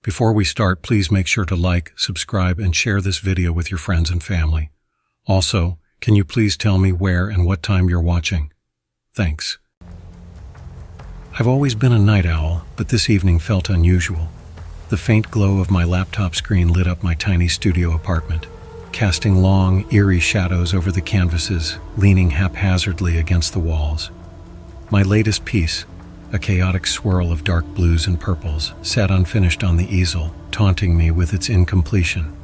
Before we start, please make sure to like, subscribe, and share this video with your friends and family. Also, can you please tell me where and what time you're watching? Thanks. I've always been a night owl, but this evening felt unusual. The faint glow of my laptop screen lit up my tiny studio apartment, casting long, eerie shadows over the canvases, leaning haphazardly against the walls. My latest piece, a chaotic swirl of dark blues and purples, sat unfinished on the easel, taunting me with its incompletion.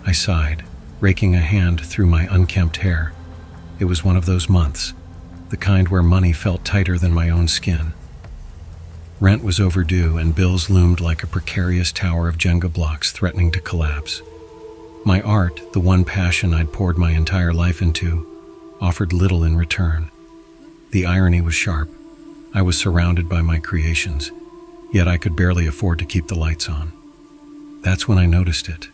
I sighed, raking a hand through my unkempt hair. It was one of those months, the kind where money felt tighter than my own skin. Rent was overdue and bills loomed like a precarious tower of Jenga blocks threatening to collapse. My art, the one passion I'd poured my entire life into, offered little in return. The irony was sharp. I was surrounded by my creations, yet I could barely afford to keep the lights on. That's when I noticed it,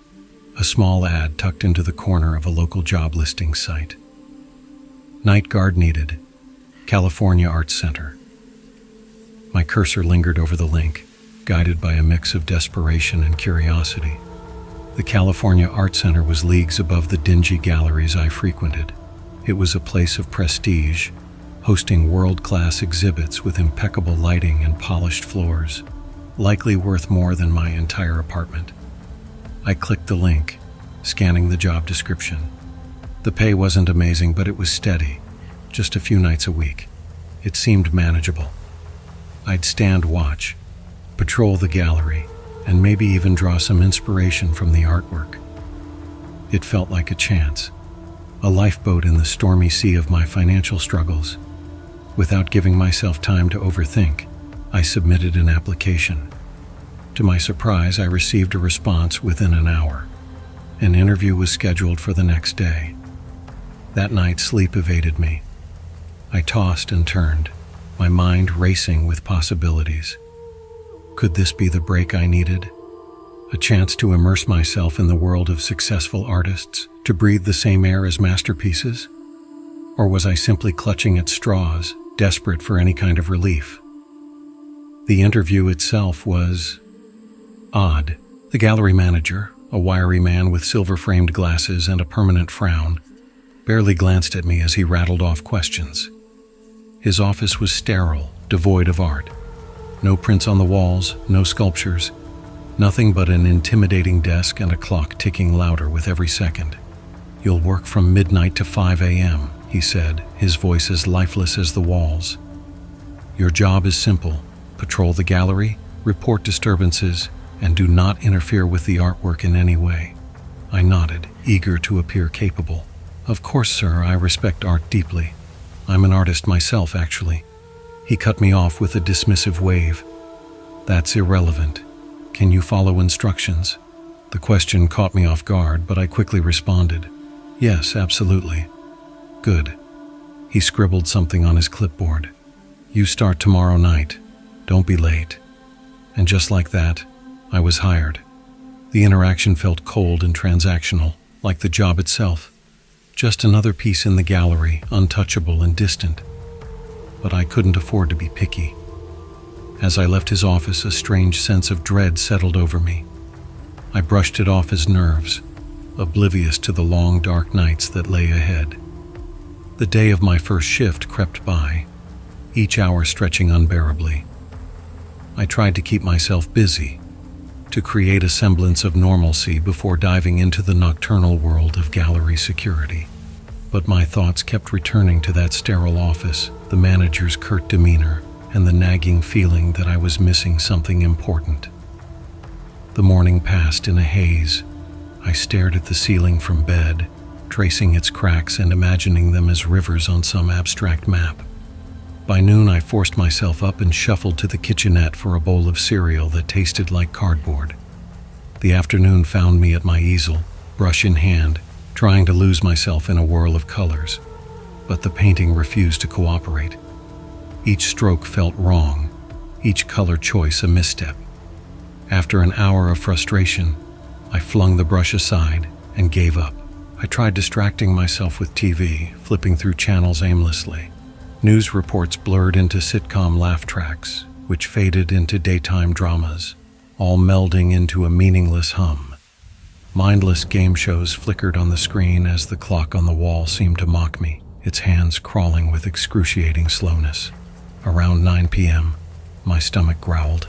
a small ad tucked into the corner of a local job listing site. Night guard needed, California Arts Center. My cursor lingered over the link, guided by a mix of desperation and curiosity. The California Art Center was leagues above the dingy galleries I frequented. It was a place of prestige, hosting world-class exhibits with impeccable lighting and polished floors, likely worth more than my entire apartment. I clicked the link, scanning the job description. The pay wasn't amazing, but it was steady, just a few nights a week. It seemed manageable. I'd stand watch, patrol the gallery, and maybe even draw some inspiration from the artwork. It felt like a chance, a lifeboat in the stormy sea of my financial struggles. Without giving myself time to overthink, I submitted an application. To my surprise, I received a response within an hour. An interview was scheduled for the next day. That night, sleep evaded me. I tossed and turned, my mind racing with possibilities. Could this be the break I needed? A chance to immerse myself in the world of successful artists, to breathe the same air as masterpieces? Or was I simply clutching at straws, desperate for any kind of relief? The interview itself was odd. The gallery manager, a wiry man with silver-framed glasses and a permanent frown, barely glanced at me as he rattled off questions. His office was sterile, devoid of art. No prints on the walls, no sculptures, nothing but an intimidating desk and a clock ticking louder with every second. "You'll work from midnight to 5 a.m., he said, his voice as lifeless as the walls. "Your job is simple. Patrol the gallery, report disturbances, and do not interfere with the artwork in any way." I nodded, eager to appear capable. "Of course, sir, I respect art deeply. I'm an artist myself, actually." He cut me off with a dismissive wave. "That's irrelevant. Can you follow instructions?" The question caught me off guard, but I quickly responded, "Yes, absolutely." "Good." He scribbled something on his clipboard. "You start tomorrow night. Don't be late." And just like that, I was hired. The interaction felt cold and transactional, like the job itself. Just another piece in the gallery, untouchable and distant. But I couldn't afford to be picky. As I left his office, a strange sense of dread settled over me. I brushed it off as nerves, oblivious to the long, dark nights that lay ahead. The day of my first shift crept by, each hour stretching unbearably. I tried to keep myself busy, to create a semblance of normalcy before diving into the nocturnal world of gallery security. But my thoughts kept returning to that sterile office, the manager's curt demeanor, and the nagging feeling that I was missing something important. The morning passed in a haze. I stared at the ceiling from bed, tracing its cracks and imagining them as rivers on some abstract map. By noon, I forced myself up and shuffled to the kitchenette for a bowl of cereal that tasted like cardboard. The afternoon found me at my easel, brush in hand, trying to lose myself in a whirl of colors. But the painting refused to cooperate. Each stroke felt wrong, each color choice a misstep. After an hour of frustration, I flung the brush aside and gave up. I tried distracting myself with TV, flipping through channels aimlessly. News reports blurred into sitcom laugh tracks, which faded into daytime dramas. all melding into a meaningless hum. Mindless game shows flickered on the screen as the clock on the wall seemed to mock me, its hands crawling with excruciating slowness. Around 9 p.m., my stomach growled,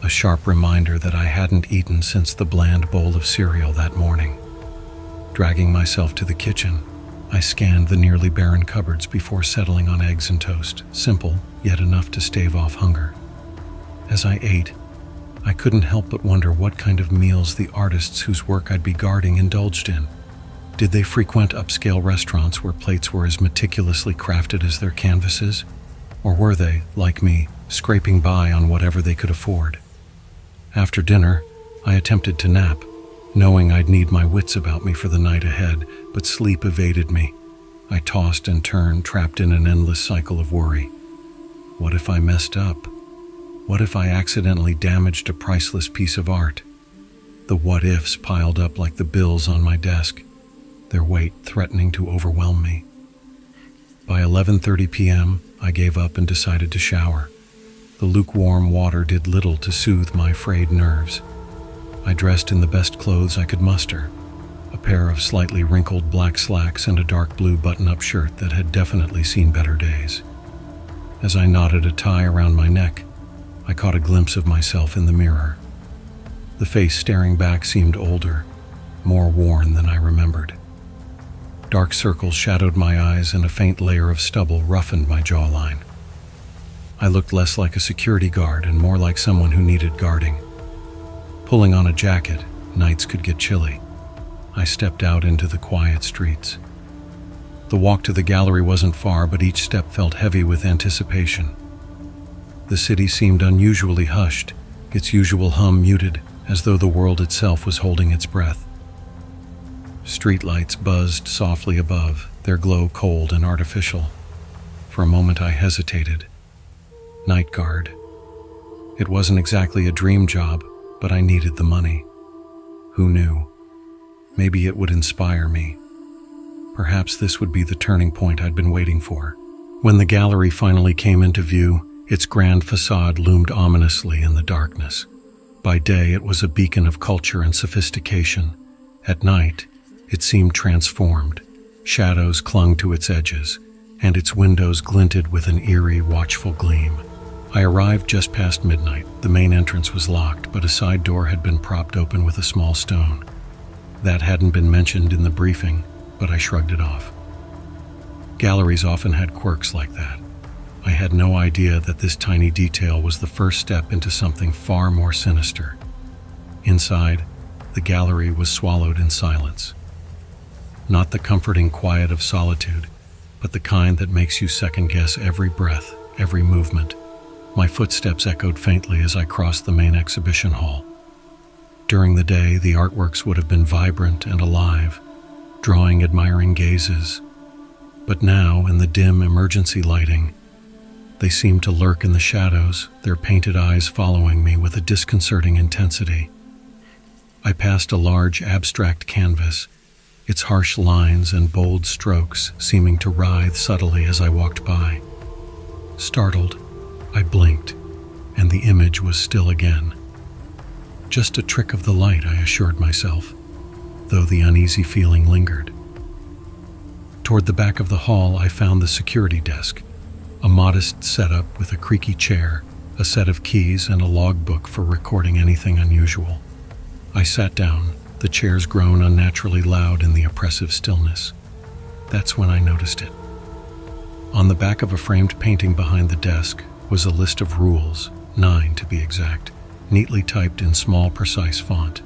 a sharp reminder that I hadn't eaten since the bland bowl of cereal that morning. Dragging myself to the kitchen, I scanned the nearly barren cupboards before settling on eggs and toast, simple, yet enough to stave off hunger. As I ate, I couldn't help but wonder what kind of meals the artists whose work I'd be guarding indulged in. Did they frequent upscale restaurants where plates were as meticulously crafted as their canvases? Or were they, like me, scraping by on whatever they could afford? After dinner, I attempted to nap, knowing I'd need my wits about me for the night ahead, but sleep evaded me. I tossed and turned, trapped in an endless cycle of worry. What if I messed up? What if I accidentally damaged a priceless piece of art? The what-ifs piled up like the bills on my desk, their weight threatening to overwhelm me. By 11:30 p.m., I gave up and decided to shower. The lukewarm water did little to soothe my frayed nerves. I dressed in the best clothes I could muster, a pair of slightly wrinkled black slacks and a dark blue button-up shirt that had definitely seen better days. As I knotted a tie around my neck, I caught a glimpse of myself in the mirror. The face staring back seemed older, more worn than I remembered. Dark circles shadowed my eyes and a faint layer of stubble roughened my jawline. I looked less like a security guard and more like someone who needed guarding. Pulling on a jacket, nights could get chilly. I stepped out into the quiet streets. The walk to the gallery wasn't far, but each step felt heavy with anticipation. The city seemed unusually hushed, its usual hum muted, as though the world itself was holding its breath. Streetlights buzzed softly above, their glow cold and artificial. For a moment I hesitated. Night guard. It wasn't exactly a dream job, but I needed the money. Who knew? Maybe it would inspire me. Perhaps this would be the turning point I'd been waiting for. When the gallery finally came into view, its grand facade loomed ominously in the darkness. By day, it was a beacon of culture and sophistication. At night, it seemed transformed. Shadows clung to its edges, and its windows glinted with an eerie, watchful gleam. I arrived just past midnight. The main entrance was locked, but a side door had been propped open with a small stone. That hadn't been mentioned in the briefing, but I shrugged it off. Galleries often had quirks like that. I had no idea that this tiny detail was the first step into something far more sinister. Inside, the gallery was swallowed in silence. Not the comforting quiet of solitude, but the kind that makes you second-guess every breath, every movement. My footsteps echoed faintly as I crossed the main exhibition hall. During the day, the artworks would have been vibrant and alive, drawing admiring gazes. But now, in the dim emergency lighting, they seemed to lurk in the shadows, their painted eyes following me with a disconcerting intensity. I passed a large abstract canvas, its harsh lines and bold strokes seeming to writhe subtly as I walked by. Startled, I blinked, and the image was still again. Just a trick of the light, I assured myself, though the uneasy feeling lingered. Toward the back of the hall, I found the security desk, a modest setup with a creaky chair, a set of keys, and a logbook for recording anything unusual. I sat down, the chairs grown unnaturally loud in the oppressive stillness. That's when I noticed it. On the back of a framed painting behind the desk was a list of rules, 9 to be exact, neatly typed in small, precise font.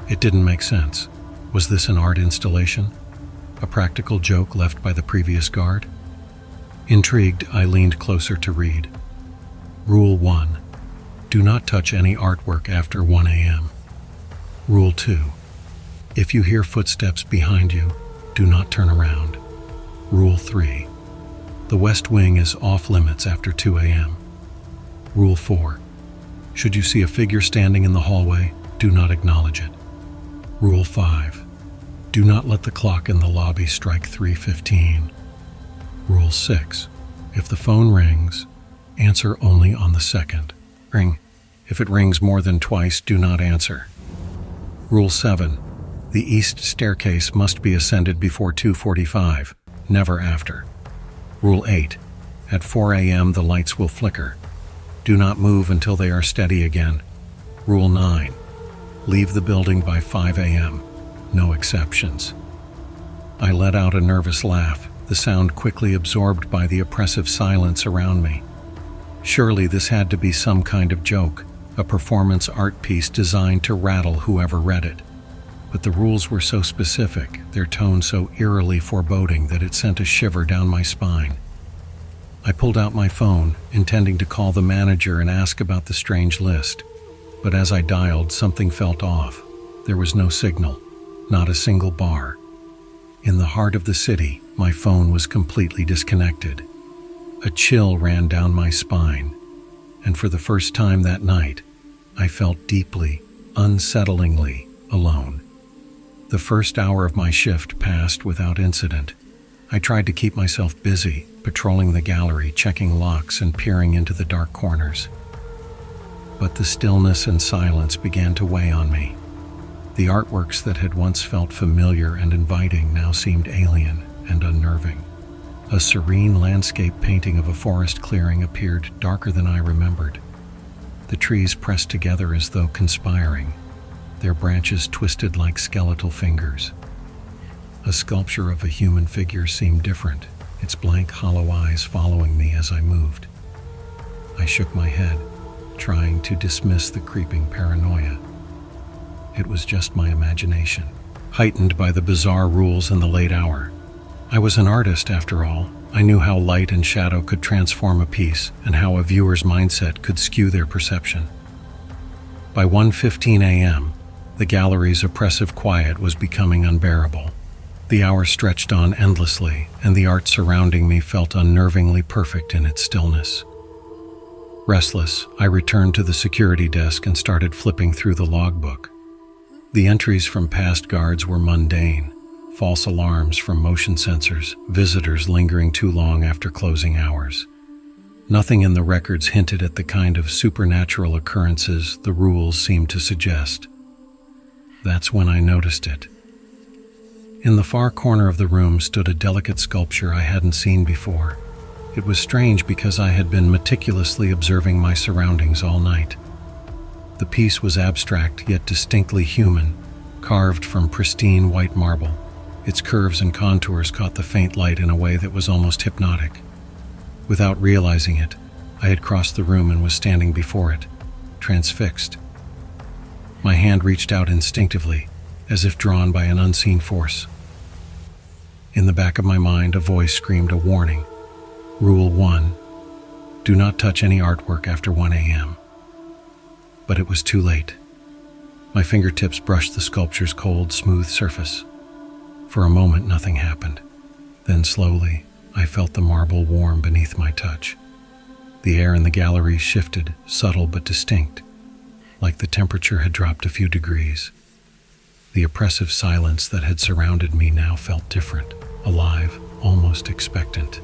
It didn't make sense. Was this an art installation? A practical joke left by the previous guard? Intrigued, I leaned closer to read. Rule 1. Do not touch any artwork after 1 a.m. Rule 2. If you hear footsteps behind you, do not turn around. Rule 3. The West Wing is off limits after 2 a.m. Rule 4. Should you see a figure standing in the hallway, do not acknowledge it. Rule 5. Do not let the clock in the lobby strike 3:15. Rule 6. If the phone rings, answer only on the second. Ring. If it rings more than twice, do not answer. Rule 7. The east staircase must be ascended before 2:45, never after. Rule 8. At 4 a.m. the lights will flicker. Do not move until they are steady again. Rule 9. Leave the building by 5 a.m. No exceptions. I let out a nervous laugh, the sound quickly absorbed by the oppressive silence around me. Surely this had to be some kind of joke, a performance art piece designed to rattle whoever read it. But the rules were so specific, their tone so eerily foreboding that it sent a shiver down my spine. I pulled out my phone, intending to call the manager and ask about the strange list. But as I dialed, something felt off. There was no signal, not a single bar. In the heart of the city, my phone was completely disconnected. A chill ran down my spine, and for the first time that night, I felt deeply, unsettlingly alone. The first hour of my shift passed without incident. I tried to keep myself busy, patrolling the gallery, checking locks, and peering into the dark corners. But the stillness and silence began to weigh on me. The artworks that had once felt familiar and inviting now seemed alien and unnerving. A serene landscape painting of a forest clearing appeared darker than I remembered. The trees pressed together as though conspiring, their branches twisted like skeletal fingers. A sculpture of a human figure seemed different, its blank, hollow eyes following me as I moved. I shook my head, trying to dismiss the creeping paranoia. It was just my imagination, heightened by the bizarre rules in the late hour. I was an artist, after all. I knew how light and shadow could transform a piece and how a viewer's mindset could skew their perception. By 1:15 a.m., the gallery's oppressive quiet was becoming unbearable. The hour stretched on endlessly, and the art surrounding me felt unnervingly perfect in its stillness. Restless, I returned to the security desk and started flipping through the logbook. The entries from past guards were mundane. False alarms from motion sensors, visitors lingering too long after closing hours. Nothing in the records hinted at the kind of supernatural occurrences the rules seemed to suggest. That's when I noticed it. In the far corner of the room stood a delicate sculpture I hadn't seen before. It was strange because I had been meticulously observing my surroundings all night. The piece was abstract yet distinctly human, carved from pristine white marble. Its curves and contours caught the faint light in a way that was almost hypnotic. Without realizing it, I had crossed the room and was standing before it, transfixed. My hand reached out instinctively, as if drawn by an unseen force. In the back of my mind, a voice screamed a warning. Rule 1. Do not touch any artwork after 1 a.m. But it was too late. My fingertips brushed the sculpture's cold, smooth surface. For a moment, nothing happened. Then slowly, I felt the marble warm beneath my touch. The air in the gallery shifted, subtle but distinct, like the temperature had dropped a few degrees. The oppressive silence that had surrounded me now felt different, alive, almost expectant.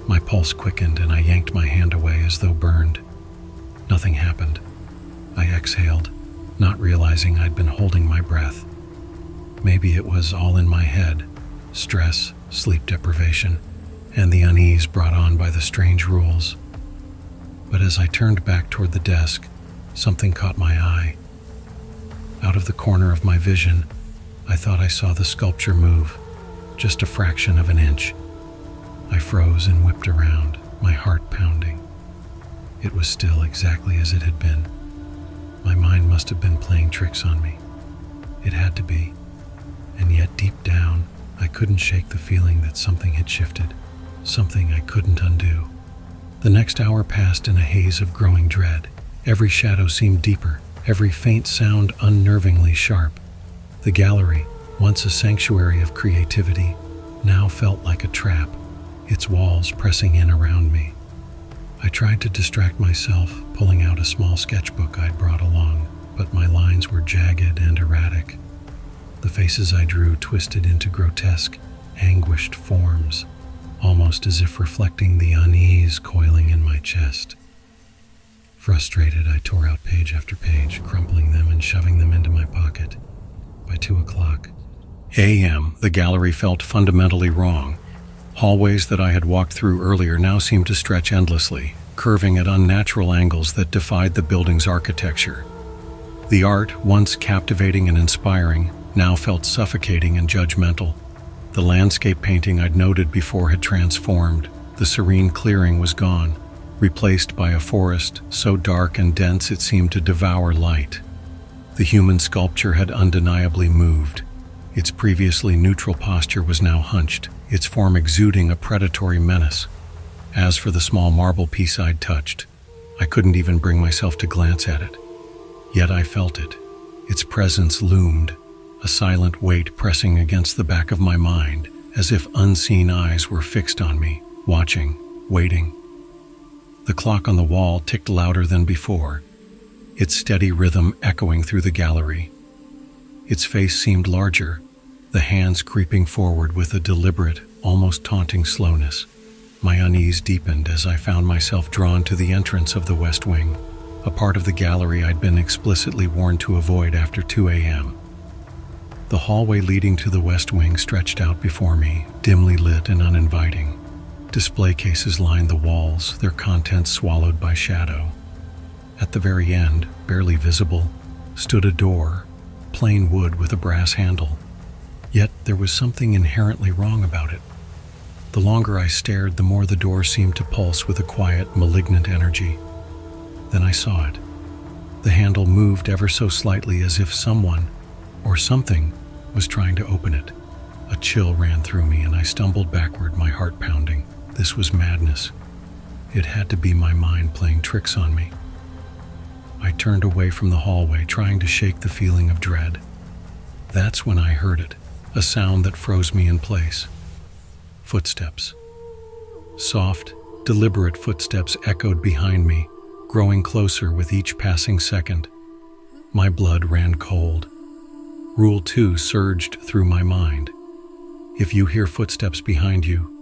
My pulse quickened and I yanked my hand away as though burned. Nothing happened. I exhaled, not realizing I'd been holding my breath. Maybe it was all in my head, stress, sleep deprivation, and the unease brought on by the strange rules. But as I turned back toward the desk, something caught my eye. Out of the corner of my vision, I thought I saw the sculpture move, just a fraction of an inch. I froze and whipped around, my heart pounding. It was still exactly as it had been. My mind must have been playing tricks on me. It had to be. And yet deep down, I couldn't shake the feeling that something had shifted, something I couldn't undo. The next hour passed in a haze of growing dread. Every shadow seemed deeper, every faint sound unnervingly sharp. The gallery, once a sanctuary of creativity, now felt like a trap, its walls pressing in around me. I tried to distract myself, pulling out a small sketchbook I'd brought along, but my lines were jagged and erratic. The faces I drew twisted into grotesque, anguished forms, almost as if reflecting the unease coiling in my chest. Frustrated, I tore out page after page, crumpling them and shoving them into my pocket. By 2:00 a.m., the gallery felt fundamentally wrong. Hallways that I had walked through earlier now seemed to stretch endlessly, curving at unnatural angles that defied the building's architecture. The art, once captivating and inspiring, now felt suffocating and judgmental. The landscape painting I'd noted before had transformed. The serene clearing was gone, replaced by a forest so dark and dense it seemed to devour light. The human sculpture had undeniably moved. Its previously neutral posture was now hunched, its form exuding a predatory menace. As for the small marble piece I'd touched, I couldn't even bring myself to glance at it. Yet I felt it. Its presence loomed, a silent weight pressing against the back of my mind, as if unseen eyes were fixed on me, watching, waiting. The clock on the wall ticked louder than before, its steady rhythm echoing through the gallery. Its face seemed larger, the hands creeping forward with a deliberate, almost taunting slowness. My unease deepened as I found myself drawn to the entrance of the West Wing, a part of the gallery I'd been explicitly warned to avoid after 2 a.m. The hallway leading to the West Wing stretched out before me, dimly lit and uninviting. Display cases lined the walls, their contents swallowed by shadow. At the very end, barely visible, stood a door, plain wood with a brass handle. Yet there was something inherently wrong about it. The longer I stared, the more the door seemed to pulse with a quiet, malignant energy. Then I saw it. The handle moved ever so slightly as if someone, or something, was trying to open it. A chill ran through me and I stumbled backward, my heart pounding. This was madness. It had to be my mind playing tricks on me. I turned away from the hallway, trying to shake the feeling of dread. That's when I heard it, a sound that froze me in place. Footsteps. Soft, deliberate footsteps echoed behind me, growing closer with each passing second. My blood ran cold. Rule 2 surged through my mind. If you hear footsteps behind you,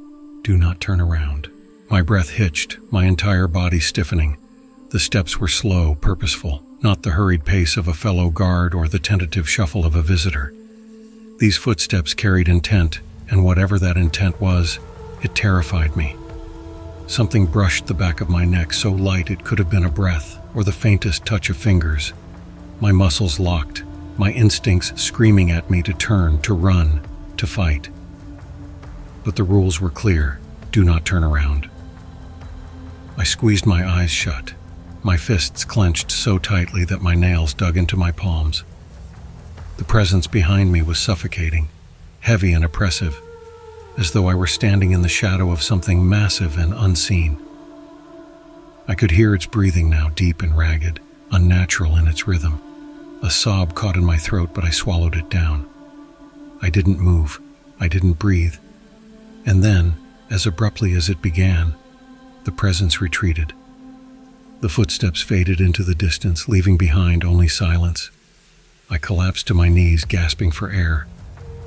do not turn around. My breath hitched, my entire body stiffening. The steps were slow, purposeful, not the hurried pace of a fellow guard or the tentative shuffle of a visitor. These footsteps carried intent, and whatever that intent was, it terrified me. Something brushed the back of my neck so light it could have been a breath or the faintest touch of fingers. My muscles locked, my instincts screaming at me to turn, to run, to fight. But the rules were clear. Do not turn around. I squeezed my eyes shut, my fists clenched so tightly that my nails dug into my palms. The presence behind me was suffocating, heavy and oppressive, as though I were standing in the shadow of something massive and unseen. I could hear its breathing now, deep and ragged, unnatural in its rhythm. A sob caught in my throat, but I swallowed it down. I didn't move. I didn't breathe. And then, as abruptly as it began, the presence retreated. The footsteps faded into the distance, leaving behind only silence. I collapsed to my knees, gasping for air,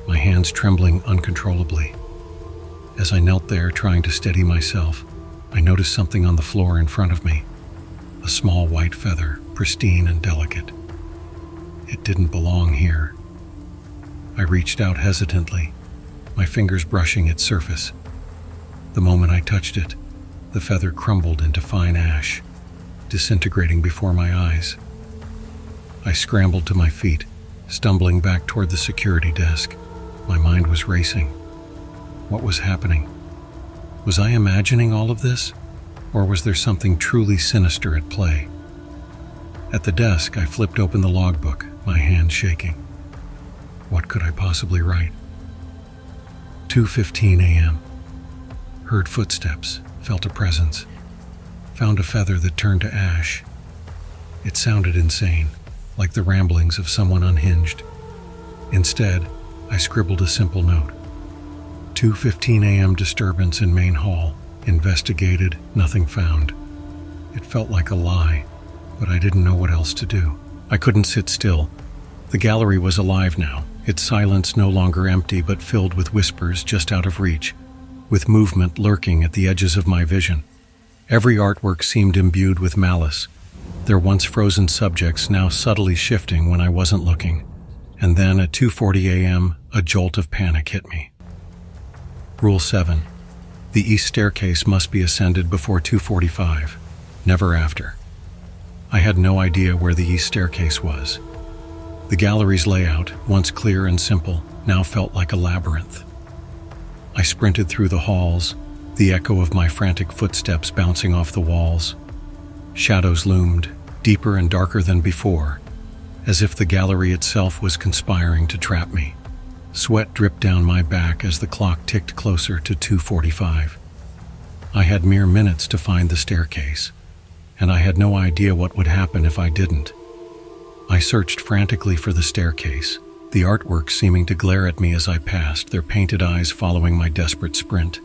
my hands trembling uncontrollably. As I knelt there, trying to steady myself, I noticed something on the floor in front of me. A small white feather, pristine and delicate. It didn't belong here. I reached out hesitantly, my fingers brushing its surface. The moment I touched it, the feather crumbled into fine ash, disintegrating before my eyes. I scrambled to my feet, stumbling back toward the security desk. My mind was racing. What was happening? Was I imagining all of this, or was there something truly sinister at play? At the desk, I flipped open the logbook, my hand shaking. What could I possibly write? 2:15 a.m. Heard footsteps, felt a presence. Found a feather that turned to ash. It sounded insane, like the ramblings of someone unhinged. Instead, I scribbled a simple note. 2:15 a.m. disturbance in main hall. Investigated, nothing found. It felt like a lie, but I didn't know what else to do. I couldn't sit still. The gallery was alive now, its silence no longer empty but filled with whispers just out of reach, with movement lurking at the edges of my vision. Every artwork seemed imbued with malice, their once frozen subjects now subtly shifting when I wasn't looking. And then at 2:40 a.m., a jolt of panic hit me. Rule 7. The east staircase must be ascended before 2:45, never after. I had no idea where the east staircase was. The gallery's layout, once clear and simple, now felt like a labyrinth. I sprinted through the halls, the echo of my frantic footsteps bouncing off the walls. Shadows loomed, deeper and darker than before, as if the gallery itself was conspiring to trap me. Sweat dripped down my back as the clock ticked closer to 2:45. I had mere minutes to find the staircase, and I had no idea what would happen if I didn't. I searched frantically for the staircase, the artwork seeming to glare at me as I passed, their painted eyes following my desperate sprint.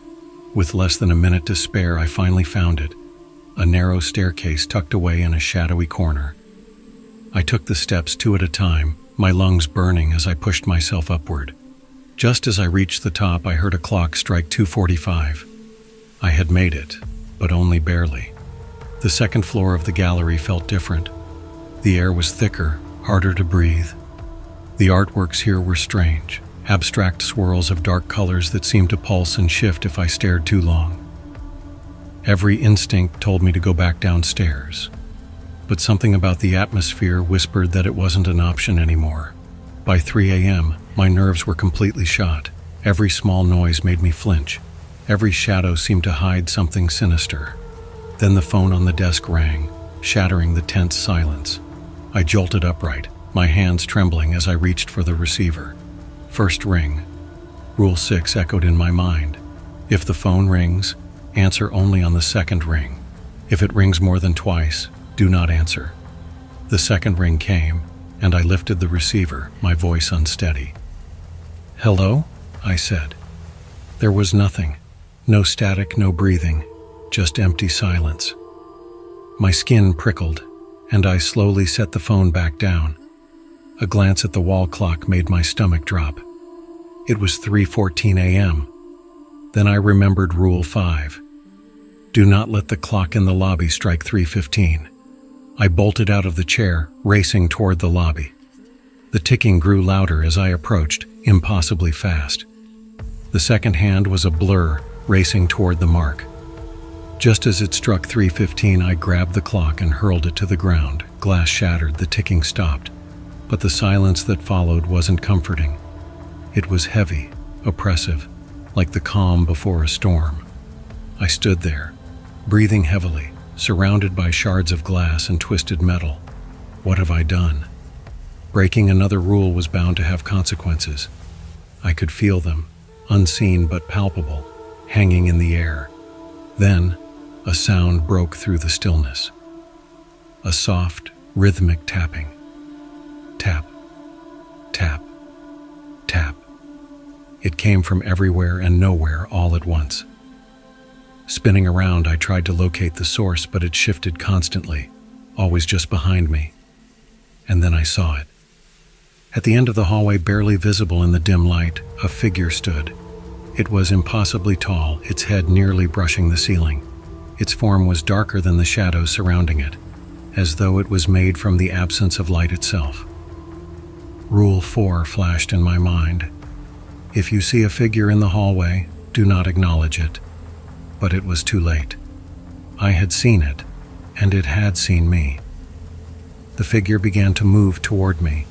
With less than a minute to spare, I finally found it, a narrow staircase tucked away in a shadowy corner. I took the steps 2 at a time, my lungs burning as I pushed myself upward. Just as I reached the top, I heard a clock strike 2:45. I had made it, but only barely. The second floor of the gallery felt different. The air was thicker, harder to breathe. The artworks here were strange, abstract swirls of dark colors that seemed to pulse and shift if I stared too long. Every instinct told me to go back downstairs, but something about the atmosphere whispered that it wasn't an option anymore. By 3 a.m., my nerves were completely shot. Every small noise made me flinch. Every shadow seemed to hide something sinister. Then the phone on the desk rang, shattering the tense silence. I jolted upright, my hands trembling as I reached for the receiver. First ring. Rule 6 echoed in my mind. If the phone rings, answer only on the second ring. If it rings more than twice, do not answer. The second ring came, and I lifted the receiver, my voice unsteady. "Hello?" I said. There was nothing. No static, no breathing, just empty silence. My skin prickled, and I slowly set the phone back down. A glance at the wall clock made my stomach drop. It was 3:14 a.m. Then I remembered Rule 5. Do not let the clock in the lobby strike 3:15. I bolted out of the chair, racing toward the lobby. The ticking grew louder as I approached, impossibly fast. The second hand was a blur, racing toward the mark. Just as it struck 3:15, I grabbed the clock and hurled it to the ground. Glass shattered, the ticking stopped. But the silence that followed wasn't comforting. It was heavy, oppressive, like the calm before a storm. I stood there, breathing heavily, surrounded by shards of glass and twisted metal. What have I done? Breaking another rule was bound to have consequences. I could feel them, unseen but palpable, hanging in the air. Then, a sound broke through the stillness. A soft, rhythmic tapping. Tap, tap, tap. It came from everywhere and nowhere all at once. Spinning around, I tried to locate the source, but it shifted constantly, always just behind me. And then I saw it. At the end of the hallway, barely visible in the dim light, a figure stood. It was impossibly tall, its head nearly brushing the ceiling. Its form was darker than the shadows surrounding it, as though it was made from the absence of light itself. Rule 4 flashed in my mind. If you see a figure in the hallway, do not acknowledge it. But it was too late. I had seen it, and it had seen me. The figure began to move toward me.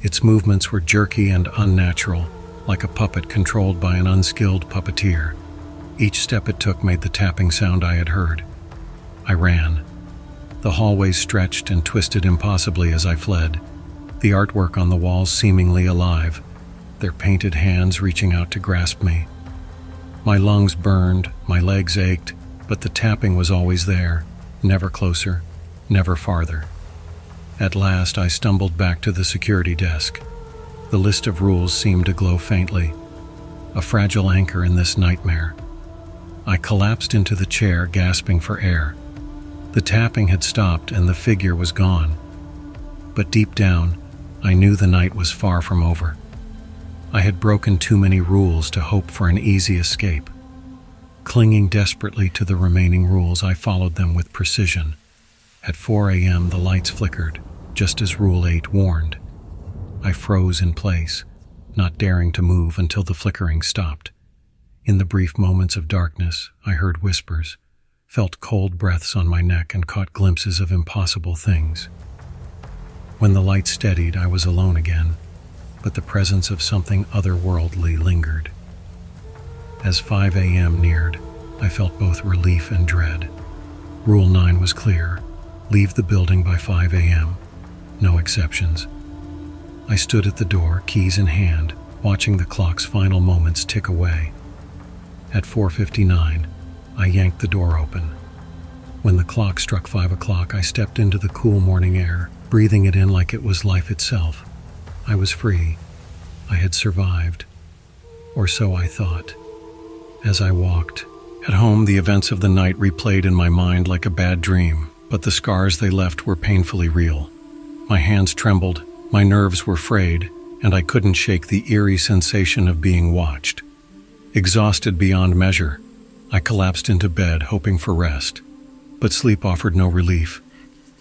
Its movements were jerky and unnatural, like a puppet controlled by an unskilled puppeteer. Each step it took made the tapping sound I had heard. I ran. The hallways stretched and twisted impossibly as I fled, the artwork on the walls seemingly alive, their painted hands reaching out to grasp me. My lungs burned, my legs ached, but the tapping was always there, never closer, never farther. At last, I stumbled back to the security desk. The list of rules seemed to glow faintly, a fragile anchor in this nightmare. I collapsed into the chair, gasping for air. The tapping had stopped and the figure was gone. But deep down, I knew the night was far from over. I had broken too many rules to hope for an easy escape. Clinging desperately to the remaining rules, I followed them with precision. At 4 a.m., the lights flickered, just as Rule 8 warned. I froze in place, not daring to move until the flickering stopped. In the brief moments of darkness, I heard whispers, felt cold breaths on my neck, and caught glimpses of impossible things. When the light steadied, I was alone again, but the presence of something otherworldly lingered. As 5 a.m. neared, I felt both relief and dread. Rule 9 was clear: leave the building by 5 a.m. No exceptions. I stood at the door, keys in hand, watching the clock's final moments tick away. At 4:59, I yanked the door open. When the clock struck 5 o'clock, I stepped into the cool morning air, breathing it in like it was life itself. I was free. I had survived. Or so I thought. As I walked at home, the events of the night replayed in my mind like a bad dream, but the scars they left were painfully real. My hands trembled, my nerves were frayed, and I couldn't shake the eerie sensation of being watched. Exhausted beyond measure, I collapsed into bed, hoping for rest. But sleep offered no relief.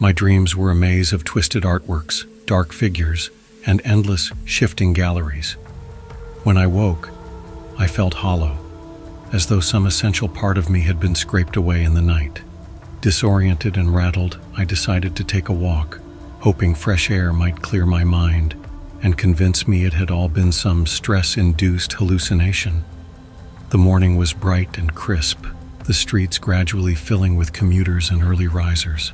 My dreams were a maze of twisted artworks, dark figures, and endless, shifting galleries. When I woke, I felt hollow, as though some essential part of me had been scraped away in the night. Disoriented and rattled, I decided to take a walk, hoping fresh air might clear my mind and convince me it had all been some stress-induced hallucination. The morning was bright and crisp, the streets gradually filling with commuters and early risers.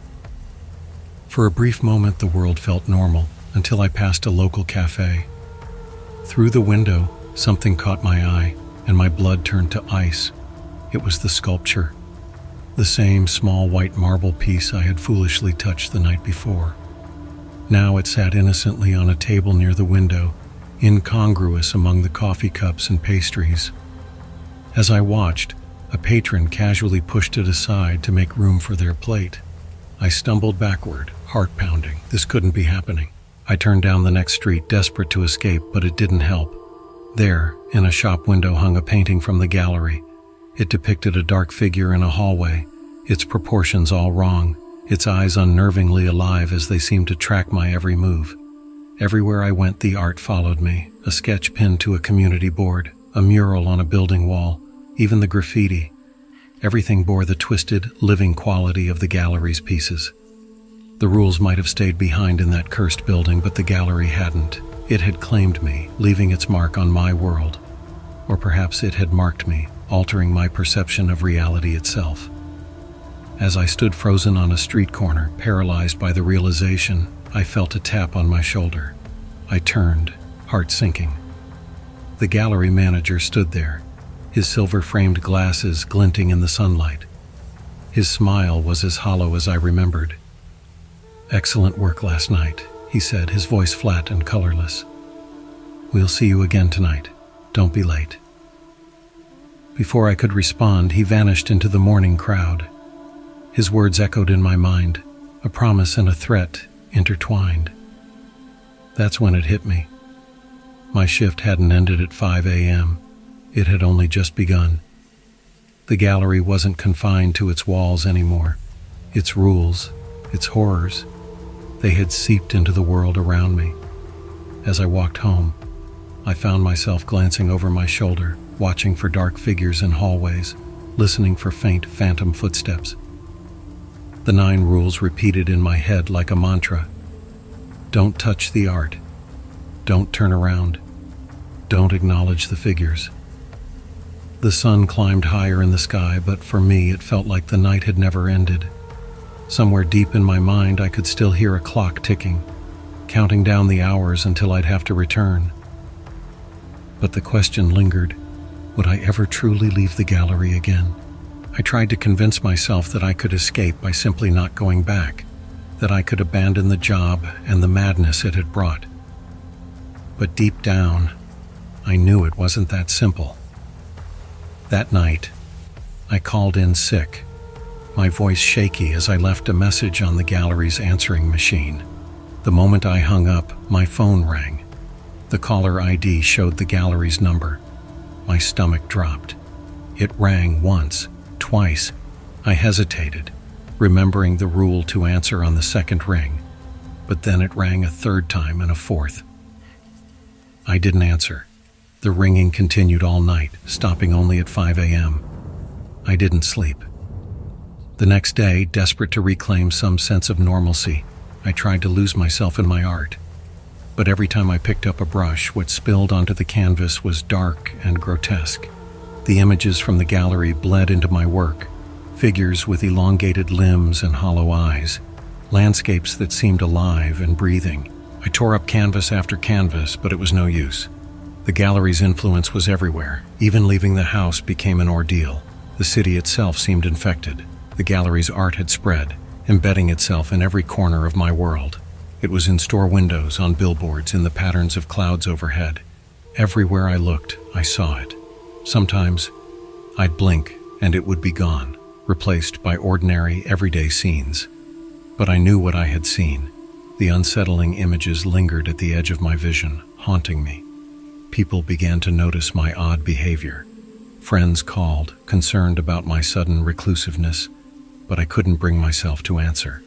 For a brief moment, the world felt normal, until I passed a local cafe. Through the window, something caught my eye, and my blood turned to ice. It was the sculpture, the same small white marble piece I had foolishly touched the night before. Now it sat innocently on a table near the window, incongruous among the coffee cups and pastries. As I watched, a patron casually pushed it aside to make room for their plate. I stumbled backward, heart pounding. This couldn't be happening. I turned down the next street, desperate to escape, but it didn't help. There, in a shop window, hung a painting from the gallery. It depicted a dark figure in a hallway, its proportions all wrong, its eyes unnervingly alive as they seemed to track my every move. Everywhere I went, the art followed me, a sketch pinned to a community board, a mural on a building wall, even the graffiti. Everything bore the twisted, living quality of the gallery's pieces. The rules might have stayed behind in that cursed building, but the gallery hadn't. It had claimed me, leaving its mark on my world. Or perhaps it had marked me, altering my perception of reality itself. As I stood frozen on a street corner, paralyzed by the realization, I felt a tap on my shoulder. I turned, heart sinking. The gallery manager stood there, his silver-framed glasses glinting in the sunlight. His smile was as hollow as I remembered. "Excellent work last night," he said, his voice flat and colorless. "We'll see you again tonight. Don't be late." Before I could respond, he vanished into the morning crowd. His words echoed in my mind, a promise and a threat intertwined. That's when it hit me. My shift hadn't ended at 5 a.m. It had only just begun. The gallery wasn't confined to its walls anymore. Its rules, its horrors, they had seeped into the world around me. As I walked home, I found myself glancing over my shoulder, watching for dark figures in hallways, listening for faint phantom footsteps. The 9 rules repeated in my head like a mantra. Don't touch the art. Don't turn around. Don't acknowledge the figures. The sun climbed higher in the sky, but for me it felt like the night had never ended. Somewhere deep in my mind, I could still hear a clock ticking, counting down the hours until I'd have to return. But the question lingered, would I ever truly leave the gallery again? I tried to convince myself that I could escape by simply not going back, that I could abandon the job and the madness it had brought. But deep down, I knew it wasn't that simple. That night, I called in sick, my voice shaky as I left a message on the gallery's answering machine. The moment I hung up, my phone rang. The caller ID showed the gallery's number. My stomach dropped. It rang once, twice. I hesitated. remembering the rule to answer on the second ring, but then it rang a third time and a fourth. I didn't answer. The ringing continued all night, stopping only at 5 a.m. I didn't sleep. The next day, desperate to reclaim some sense of normalcy, I tried to lose myself in my art. But every time I picked up a brush, what spilled onto the canvas was dark and grotesque. The images from the gallery bled into my work, figures with elongated limbs and hollow eyes, landscapes that seemed alive and breathing. I tore up canvas after canvas, but it was no use. The gallery's influence was everywhere. Even leaving the house became an ordeal. The city itself seemed infected. The gallery's art had spread, embedding itself in every corner of my world. It was in store windows, on billboards, in the patterns of clouds overhead. Everywhere I looked, I saw it. Sometimes, I'd blink and it would be gone, replaced by ordinary, everyday scenes. But I knew what I had seen. The unsettling images lingered at the edge of my vision, haunting me. People began to notice my odd behavior. Friends called, concerned about my sudden reclusiveness, but I couldn't bring myself to answer.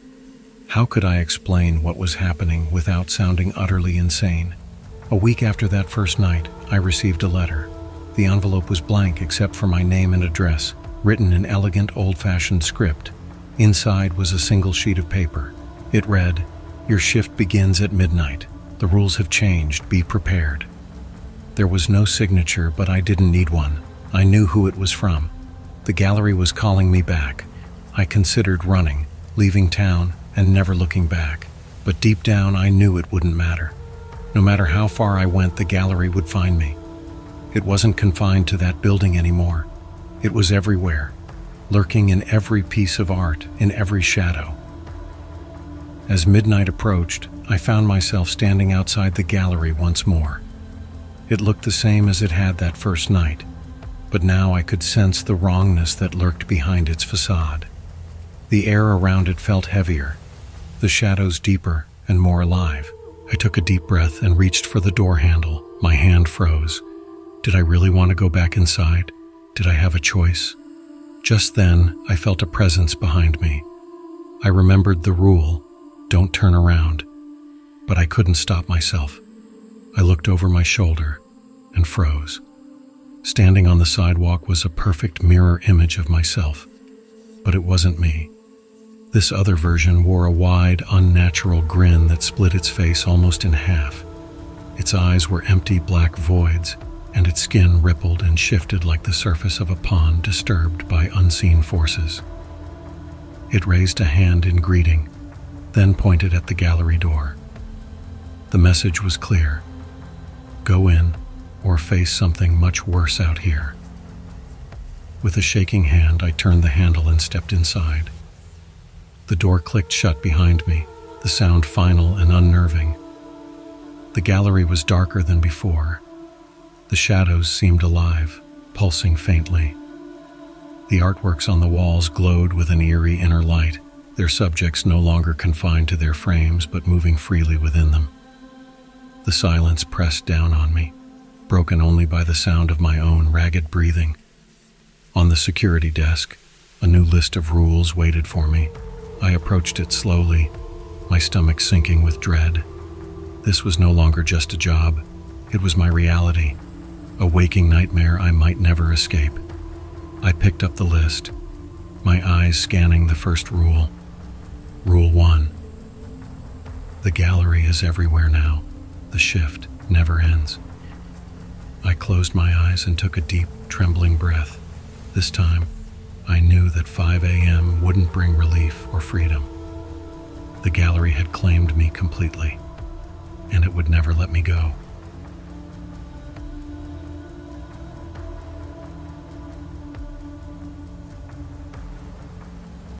How could I explain what was happening without sounding utterly insane? A week after that first night, I received a letter. The envelope was blank except for my name and address, written in elegant, old-fashioned script. Inside was a single sheet of paper. It read, "Your shift begins at midnight. The rules have changed. Be prepared." There was no signature, but I didn't need one. I knew who it was from. The gallery was calling me back. I considered running, leaving town, and never looking back. But deep down, I knew it wouldn't matter. No matter how far I went, the gallery would find me. It wasn't confined to that building anymore. It was everywhere, lurking in every piece of art, in every shadow. As midnight approached, I found myself standing outside the gallery once more. It looked the same as it had that first night, but now I could sense the wrongness that lurked behind its facade. The air around it felt heavier, the shadows deeper and more alive. I took a deep breath and reached for the door handle. My hand froze. Did I really want to go back inside? Did I have a choice? Just then, I felt a presence behind me. I remembered the rule, don't turn around, but I couldn't stop myself. I looked over my shoulder and froze. Standing on the sidewalk was a perfect mirror image of myself, but it wasn't me. This other version wore a wide, unnatural grin that split its face almost in half. Its eyes were empty black voids, and its skin rippled and shifted like the surface of a pond disturbed by unseen forces. It raised a hand in greeting, then pointed at the gallery door. The message was clear. Go in, or face something much worse out here. With a shaking hand, I turned the handle and stepped inside. The door clicked shut behind me, the sound final and unnerving. The gallery was darker than before. The shadows seemed alive, pulsing faintly. The artworks on the walls glowed with an eerie inner light, their subjects no longer confined to their frames but moving freely within them. The silence pressed down on me, broken only by the sound of my own ragged breathing. On the security desk, a new list of rules waited for me. I approached it slowly, my stomach sinking with dread. This was no longer just a job. It was my reality, a waking nightmare I might never escape. I picked up the list, my eyes scanning the first rule. Rule 1. The gallery is everywhere now. The shift never ends. I closed my eyes and took a deep, trembling breath. This time, I knew that 5 a.m. wouldn't bring relief or freedom. The gallery had claimed me completely, and it would never let me go.